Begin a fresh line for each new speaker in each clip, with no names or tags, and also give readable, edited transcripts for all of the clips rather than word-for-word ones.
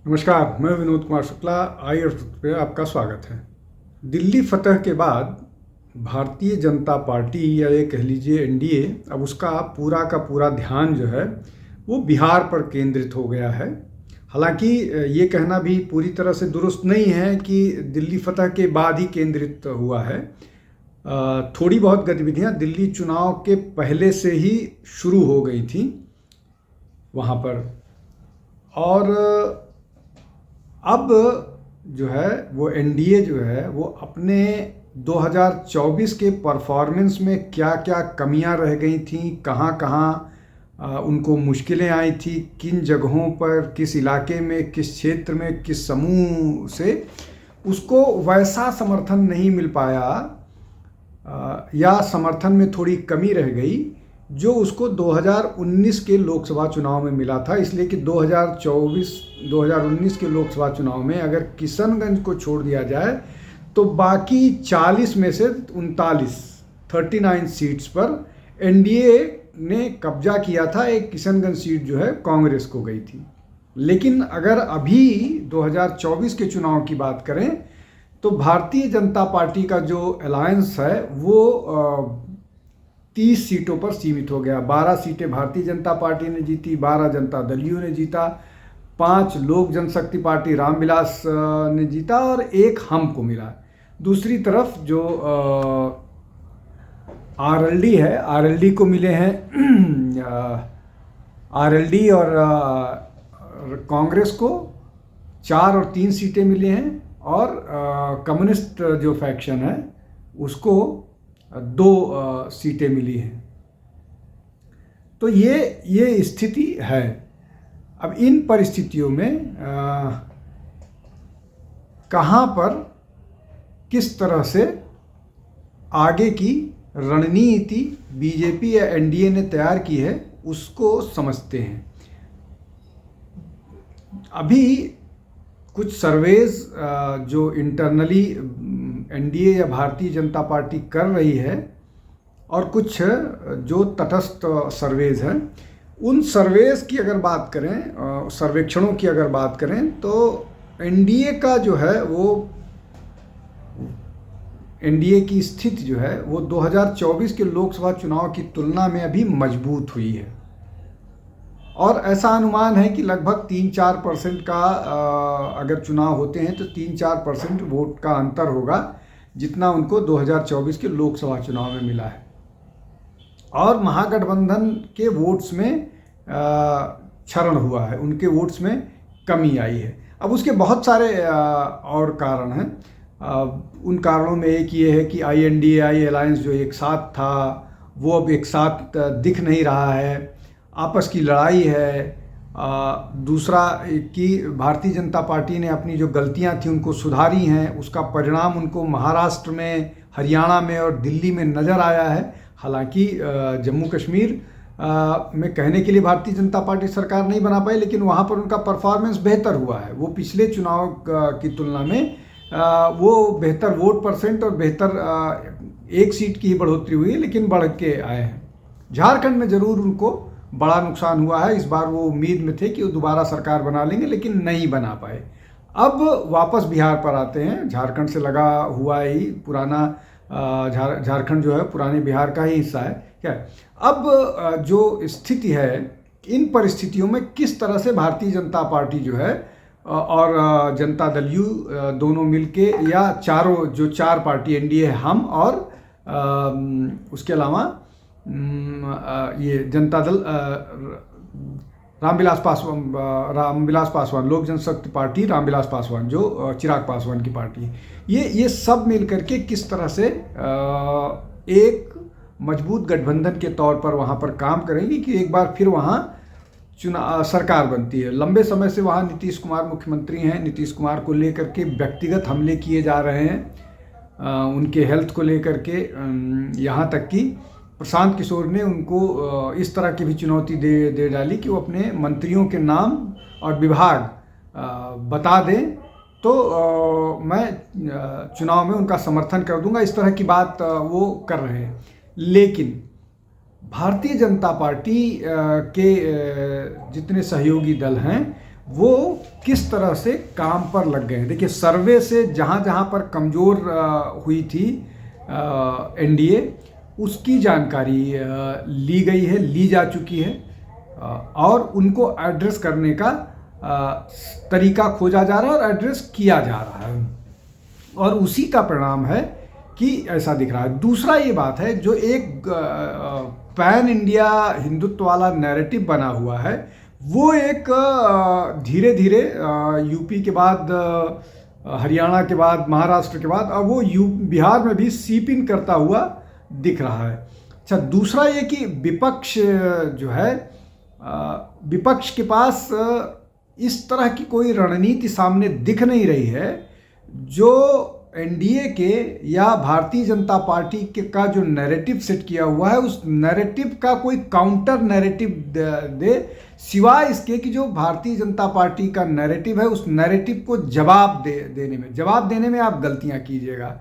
नमस्कार, मैं विनोद कुमार शुक्ला। आई और पे आपका स्वागत है। दिल्ली फतह के बाद भारतीय जनता पार्टी या ये कह लीजिए एनडीए, अब उसका पूरा का पूरा ध्यान जो है वो बिहार पर केंद्रित हो गया है। हालांकि ये कहना भी पूरी तरह से दुरुस्त नहीं है कि दिल्ली फतह के बाद ही केंद्रित हुआ है। थोड़ी बहुत गतिविधियां दिल्ली चुनाव के पहले से ही शुरू हो गई थी वहाँ पर। और अब जो है वो एनडीए जो है वो अपने 2024 के परफॉर्मेंस में क्या क्या कमियां रह गई थी, कहाँ कहाँ उनको मुश्किलें आई थी, किन जगहों पर, किस इलाके में, किस क्षेत्र में, किस समूह से उसको वैसा समर्थन नहीं मिल पाया या समर्थन में थोड़ी कमी रह गई जो उसको 2019 के लोकसभा चुनाव में मिला था। इसलिए कि 2019 के लोकसभा चुनाव में अगर किशनगंज को छोड़ दिया जाए तो बाकी 40 में से 39 सीट्स पर एनडीए ने कब्जा किया था। एक किशनगंज सीट जो है कांग्रेस को गई थी। लेकिन अगर अभी 2024 के चुनाव की बात करें तो भारतीय जनता पार्टी का जो अलायंस है वो 30 सीटों पर सीमित हो गया। 12 सीटें भारतीय जनता पार्टी ने जीती, 12 जनता दलियों ने जीता, 5 लोक जनशक्ति पार्टी रामविलास ने जीता और 1 हम को मिला। दूसरी तरफ जो आरएलडी है, आरएलडी को मिले हैं आरएलडी और कांग्रेस को 4 और 3 सीटें मिली हैं और कम्युनिस्ट जो फैक्शन है उसको 2 सीटें मिली हैं। तो ये स्थिति है। अब इन परिस्थितियों में कहाँ पर किस तरह से आगे की रणनीति बीजेपी या एनडीए ने तैयार की है उसको समझते हैं। अभी कुछ सर्वेज जो इंटरनली एनडीए या भारतीय जनता पार्टी कर रही है और कुछ जो तटस्थ सर्वेज हैं, उन सर्वेज की अगर बात करें, सर्वेक्षणों की अगर बात करें तो एनडीए का जो है वो एनडीए की स्थिति जो है वो 2024 के लोकसभा चुनाव की तुलना में अभी मजबूत हुई है। और ऐसा अनुमान है कि लगभग 3-4% का अगर चुनाव होते हैं तो 3-4% वोट का अंतर होगा जितना उनको 2024 के लोकसभा चुनाव में मिला है। और महागठबंधन के वोट्स में क्षरण हुआ है, उनके वोट्स में कमी आई है। अब उसके बहुत सारे और कारण हैं। उन कारणों में एक ये है कि INDA अलायंस जो एक साथ था वो अब एक साथ दिख नहीं रहा है, आपस की लड़ाई है। दूसरा कि भारतीय जनता पार्टी ने अपनी जो गलतियां थी उनको सुधारी हैं, उसका परिणाम उनको महाराष्ट्र में, हरियाणा में और दिल्ली में नज़र आया है। हालांकि जम्मू कश्मीर में कहने के लिए भारतीय जनता पार्टी सरकार नहीं बना पाई, लेकिन वहाँ पर उनका परफॉर्मेंस बेहतर हुआ है। वो पिछले चुनाव की तुलना में वो बेहतर वोट परसेंट और बेहतर 1 सीट की ही बढ़ोतरी हुई है, लेकिन बढ़ के आए हैं। झारखंड में ज़रूर उनको बड़ा नुकसान हुआ है। इस बार वो उम्मीद में थे कि वो दोबारा सरकार बना लेंगे, लेकिन नहीं बना पाए। अब वापस बिहार पर आते हैं। झारखंड से लगा हुआ ही पुराना झारखंड जो है पुराने बिहार का ही हिस्सा है क्या। अब जो स्थिति है, इन परिस्थितियों में किस तरह से भारतीय जनता पार्टी जो है और जनता दल यू दोनों मिलके या चारों जो 4 पार्टी एनडीए, हम और उसके अलावा ये जनता दल रामविलास पासवान लोक जनशक्ति पार्टी, रामविलास पासवान जो चिराग पासवान की पार्टी है, ये सब मिल करके किस तरह से एक मजबूत गठबंधन के तौर पर वहाँ पर काम करेंगी कि एक बार फिर वहाँ सरकार बनती है। लंबे समय से वहाँ नीतीश कुमार मुख्यमंत्री हैं। नीतीश कुमार को लेकर के व्यक्तिगत हमले किए जा रहे हैं, उनके हेल्थ को लेकर के, यहाँ तक कि प्रशांत किशोर ने उनको इस तरह की भी चुनौती दे डाली कि वो अपने मंत्रियों के नाम और विभाग बता दें तो मैं चुनाव में उनका समर्थन कर दूंगा। इस तरह की बात वो कर रहे हैं। लेकिन भारतीय जनता पार्टी के जितने सहयोगी दल हैं वो किस तरह से काम पर लग गए हैं। देखिए, सर्वे से जहाँ जहाँ पर कमज़ोर हुई थी एनडीए, उसकी जानकारी ली गई है, ली जा चुकी है, और उनको एड्रेस करने का तरीका खोजा जा रहा है और एड्रेस किया जा रहा है, और उसी का परिणाम है कि ऐसा दिख रहा है। दूसरा ये बात है, जो एक पैन इंडिया हिंदुत्व वाला नैरेटिव बना हुआ है, वो एक धीरे धीरे यूपी के बाद, हरियाणा के बाद, महाराष्ट्र के बाद, अब वो बिहार में भी सीप इन करता हुआ दिख रहा है। अच्छा, दूसरा ये कि विपक्ष जो है, विपक्ष के पास इस तरह की कोई रणनीति सामने दिख नहीं रही है जो एनडीए के या भारतीय जनता पार्टी के का जो नैरेटिव सेट किया हुआ है, उस नैरेटिव का कोई काउंटर नैरेटिव दे, सिवाय इसके कि जो भारतीय जनता पार्टी का नैरेटिव है, उस नैरेटिव को जवाब देने में आप गलतियां कीजिएगा।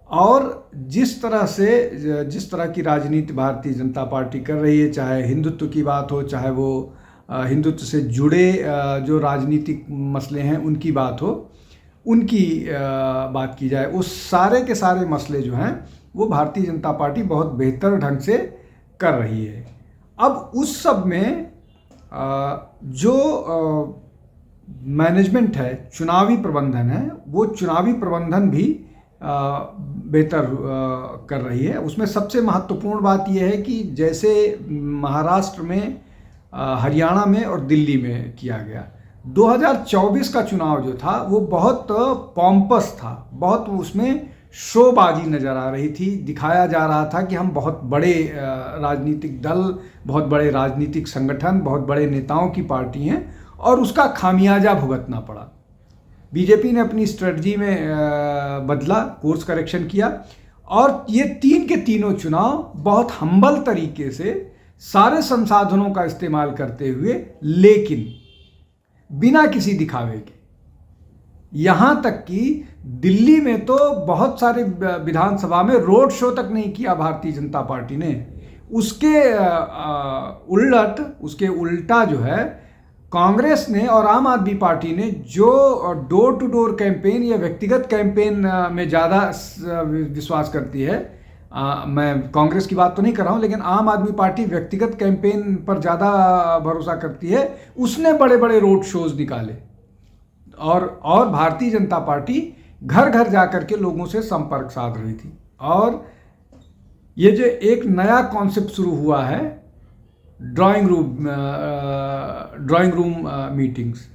और जिस तरह की राजनीति भारतीय जनता पार्टी कर रही है, चाहे हिंदुत्व की बात हो, चाहे वो हिंदुत्व से जुड़े जो राजनीतिक मसले हैं उनकी बात हो, उनकी बात की जाए, उस सारे के सारे मसले जो हैं वो भारतीय जनता पार्टी बहुत बेहतर ढंग से कर रही है। अब उस सब में जो मैनेजमेंट है, चुनावी प्रबंधन है, वो चुनावी प्रबंधन भी बेहतर कर रही है। उसमें सबसे महत्वपूर्ण बात यह है कि जैसे महाराष्ट्र में, हरियाणा में और दिल्ली में किया गया, 2024 का चुनाव जो था वो बहुत पॉम्पस था, बहुत उसमें शोबाजी नज़र आ रही थी। दिखाया जा रहा था कि हम बहुत बड़े राजनीतिक दल, बहुत बड़े राजनीतिक संगठन, बहुत बड़े नेताओं की पार्टी हैं, और उसका खामियाजा भुगतना पड़ा। बीजेपी ने अपनी स्ट्रेटजी में बदला, कोर्स करेक्शन किया, और ये तीन के तीनों चुनाव बहुत हम्बल तरीके से सारे संसाधनों का इस्तेमाल करते हुए, लेकिन बिना किसी दिखावे के, यहाँ तक कि दिल्ली में तो बहुत सारे विधानसभा में रोड शो तक नहीं किया भारतीय जनता पार्टी ने। उसके उल्टा जो है, कांग्रेस ने और आम आदमी पार्टी ने जो डोर टू डोर कैंपेन या व्यक्तिगत कैंपेन में ज़्यादा विश्वास करती है, मैं कांग्रेस की बात तो नहीं कर रहा हूँ, लेकिन आम आदमी पार्टी व्यक्तिगत कैंपेन पर ज़्यादा भरोसा करती है, उसने बड़े बड़े रोड शोज निकाले, और भारतीय जनता पार्टी घर घर जा कर के लोगों से संपर्क साध रही थी। और ये जो एक नया कॉन्सेप्ट शुरू हुआ है, ड्राइंग रूम मीटिंग्स,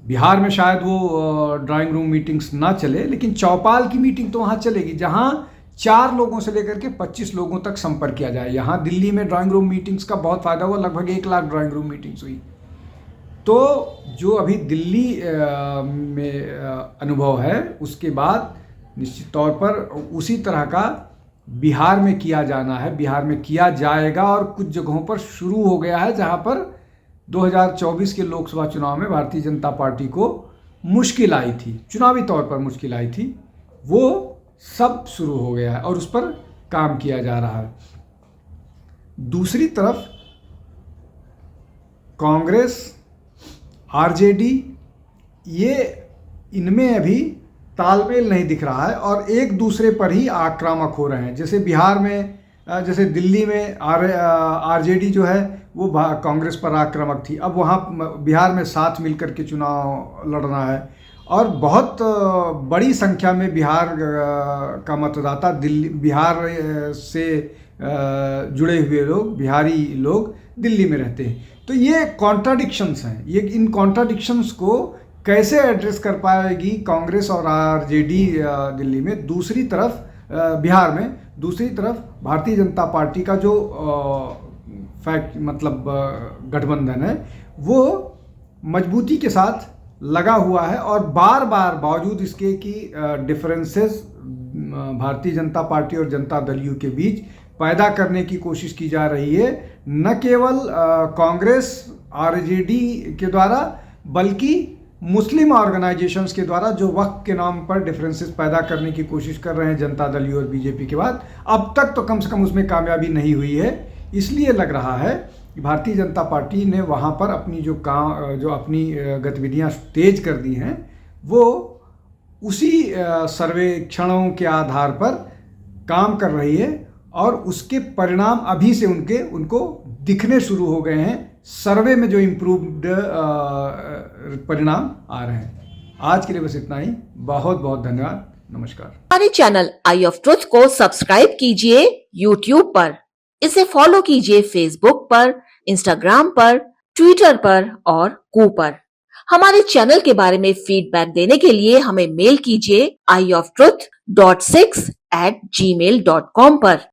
बिहार में शायद वो ड्राइंग रूम मीटिंग्स ना चले, लेकिन चौपाल की मीटिंग तो वहाँ चलेगी, जहाँ 4 लोगों से लेकर के 25 लोगों तक संपर्क किया जाए। यहाँ दिल्ली में ड्राइंग रूम मीटिंग्स का बहुत फ़ायदा हुआ, लगभग 1 लाख ड्राइंग रूम मीटिंग्स हुई। तो जो अभी दिल्ली में अनुभव है, उसके बाद निश्चित तौर पर उसी तरह का बिहार में किया जाना है, बिहार में किया जाएगा, और कुछ जगहों पर शुरू हो गया है, जहाँ पर 2024 के लोकसभा चुनाव में भारतीय जनता पार्टी को मुश्किल आई थी, चुनावी तौर पर मुश्किल आई थी, वो सब शुरू हो गया है और उस पर काम किया जा रहा है। दूसरी तरफ कांग्रेस, आरजेडी, ये इनमें अभी तालमेल नहीं दिख रहा है और एक दूसरे पर ही आक्रामक हो रहे हैं। जैसे बिहार में, जैसे दिल्ली में आरजेडी जो है वो कांग्रेस पर आक्रामक थी, अब वहाँ बिहार में साथ मिलकर के चुनाव लड़ना है, और बहुत बड़ी संख्या में बिहार का मतदाता बिहार से जुड़े हुए लोग, बिहारी लोग दिल्ली में रहते हैं। तो ये कॉन्ट्राडिक्शंस हैं, ये इन कॉन्ट्राडिक्शंस को कैसे एड्रेस कर पाएगी कांग्रेस और आरजेडी दिल्ली में, दूसरी तरफ बिहार में, दूसरी तरफ भारतीय जनता पार्टी का जो गठबंधन है वो मजबूती के साथ लगा हुआ है, और बार बार बावजूद इसके कि डिफरेंसेस भारतीय जनता पार्टी और जनता दल यू के बीच पैदा करने की कोशिश की जा रही है, न केवल कांग्रेस आरजेडी के द्वारा, बल्कि मुस्लिम ऑर्गेनाइजेशंस के द्वारा, जो वक्फ के नाम पर डिफरेंसेस पैदा करने की कोशिश कर रहे हैं जनता दल यू और बीजेपी के बाद। अब तक तो कम से कम उसमें कामयाबी नहीं हुई है, इसलिए लग रहा है कि भारतीय जनता पार्टी ने वहाँ पर अपनी जो अपनी गतिविधियाँ तेज कर दी हैं, वो उसी सर्वेक्षणों के आधार पर काम कर रही है और उसके परिणाम अभी से उनको दिखने शुरू हो गए हैं। सर्वे में जो इम्प्रूव्ड परिणाम आ रहे हैं। आज के लिए बस इतना ही। बहुत बहुत धन्यवाद। नमस्कार।
हमारे चैनल आई ऑफ ट्रुथ को सब्सक्राइब कीजिए YouTube पर, इसे फॉलो कीजिए Facebook पर, Instagram पर, Twitter पर और Ku पर। हमारे चैनल के बारे में फीडबैक देने के लिए हमें मेल कीजिए ioftruth.6@gmail.com पर।